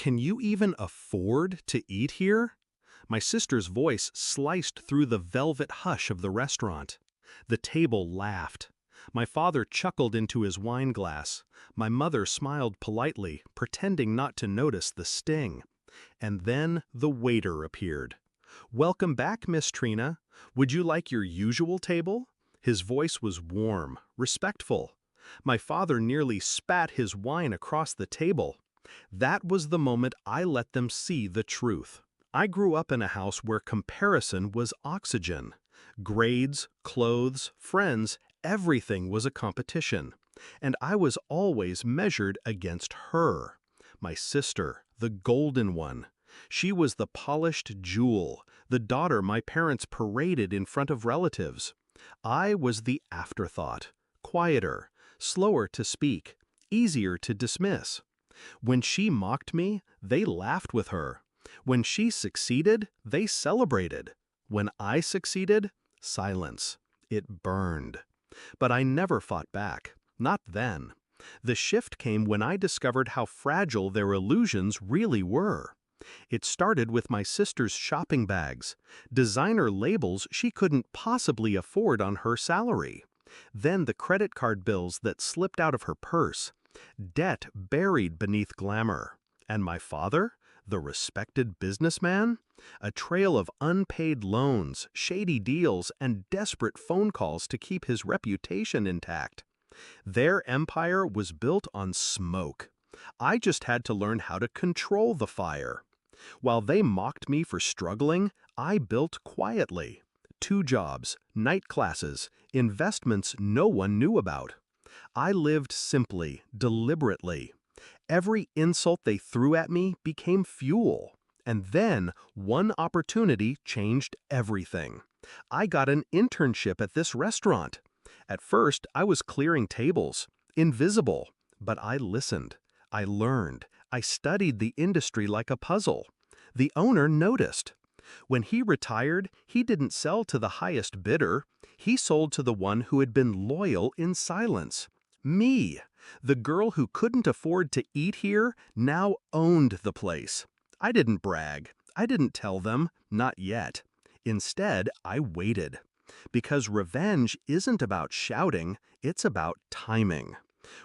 Can you even afford to eat here? My sister's voice sliced through the velvet hush of the restaurant. The table laughed. My father chuckled into his wine glass. My mother smiled politely, pretending not to notice the sting. And then the waiter appeared. "Welcome back, Miss Trina. Would you like your usual table?" His voice was warm, respectful. My father nearly spat his wine across the table. That was the moment I let them see the truth. I grew up in a house where comparison was oxygen. Grades, clothes, friends, everything was a competition. And I was always measured against her. My sister, the golden one. She was the polished jewel, the daughter my parents paraded in front of relatives. I was the afterthought, quieter, slower to speak, easier to dismiss. When she mocked me, they laughed with her. When she succeeded, they celebrated. When I succeeded, silence. It burned. But I never fought back. Not then. The shift came when I discovered how fragile their illusions really were. It started with my sister's shopping bags, designer labels she couldn't possibly afford on her salary. Then the credit card bills that slipped out of her purse. Debt buried beneath glamour. And my father, the respected businessman? A trail of unpaid loans, shady deals, and desperate phone calls to keep his reputation intact. Their empire was built on smoke. I just had to learn how to control the fire. While they mocked me for struggling, I built quietly. 2 jobs, night classes, investments no one knew about. I lived simply, deliberately. Every insult they threw at me became fuel. And then, one opportunity changed everything. I got an internship at this restaurant. At first, I was clearing tables, invisible. But I listened. I learned. I studied the industry like a puzzle. The owner noticed. When he retired, he didn't sell to the highest bidder. He sold to the one who had been loyal in silence. Me, the girl who couldn't afford to eat here, now owned the place. I didn't brag. I didn't tell them, not yet. Instead, I waited. Because revenge isn't about shouting, it's about timing.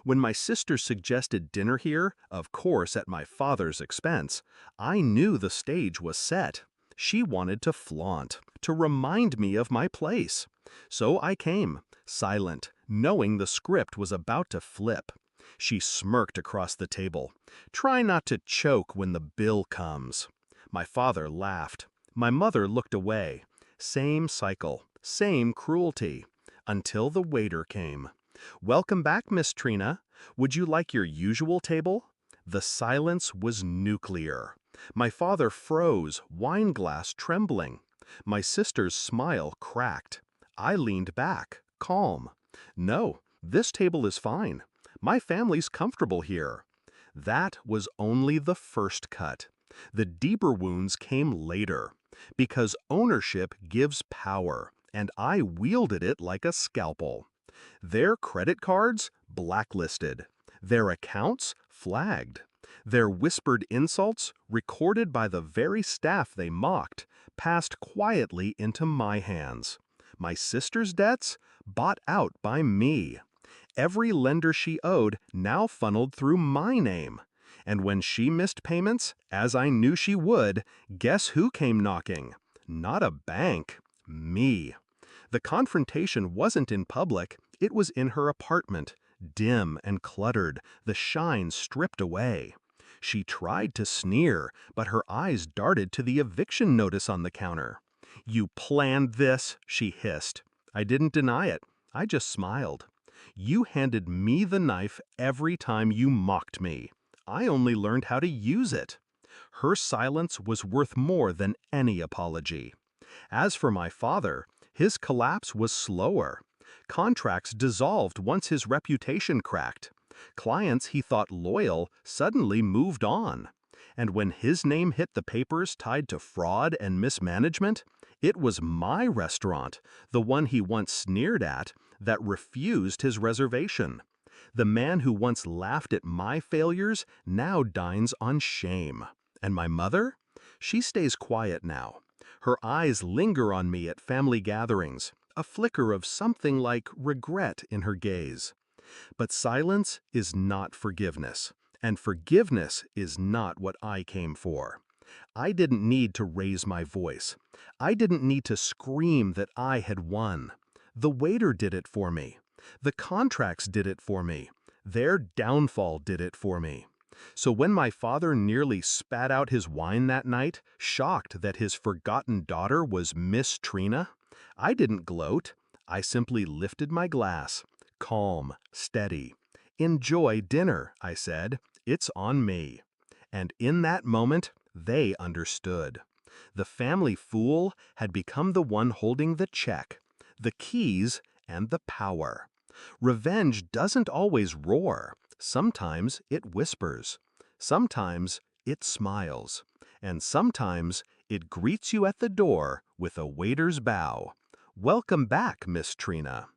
When my sister suggested dinner here, of course at my father's expense, I knew the stage was set. She wanted to flaunt, to remind me of my place. So I came, silent, knowing the script was about to flip. She smirked across the table. "Try not to choke when the bill comes." My father laughed. My mother looked away. Same cycle, same cruelty. Until the waiter came. "Welcome back, Miss Trina. Would you like your usual table?" The silence was nuclear. My father froze, wine glass trembling. My sister's smile cracked. I leaned back, calm. "No, this table is fine. My family's comfortable here." That was only the first cut. The deeper wounds came later. Because ownership gives power, and I wielded it like a scalpel. Their credit cards? Blacklisted. Their accounts? Flagged. Their whispered insults, recorded by the very staff they mocked, passed quietly into my hands. My sister's debts? Bought out by me. Every lender she owed now funneled through my name. And when she missed payments, as I knew she would, guess who came knocking? Not a bank. Me. The confrontation wasn't in public, it was in her apartment, dim and cluttered, the shine stripped away. She tried to sneer, but her eyes darted to the eviction notice on the counter. "You planned this," she hissed. I didn't deny it. I just smiled. "You handed me the knife every time you mocked me. I only learned how to use it." Her silence was worth more than any apology. As for my father, his collapse was slower. Contracts dissolved once his reputation cracked. Clients he thought loyal suddenly moved on. And when his name hit the papers tied to fraud and mismanagement, it was my restaurant, the one he once sneered at, that refused his reservation. The man who once laughed at my failures now dines on shame. And my mother? She stays quiet now. Her eyes linger on me at family gatherings, a flicker of something like regret in her gaze. But silence is not forgiveness, and forgiveness is not what I came for. I didn't need to raise my voice. I didn't need to scream that I had won. The waiter did it for me. The contracts did it for me. Their downfall did it for me. So when my father nearly spat out his wine that night, shocked that his forgotten daughter was Miss Trina, I didn't gloat. I simply lifted my glass, calm, steady. "Enjoy dinner," I said. "It's on me." And in that moment, they understood. The family fool had become the one holding the check, the keys, and the power. Revenge doesn't always roar. Sometimes it whispers. Sometimes it smiles. And sometimes it greets you at the door with a waiter's bow. "Welcome back, Miss Trina."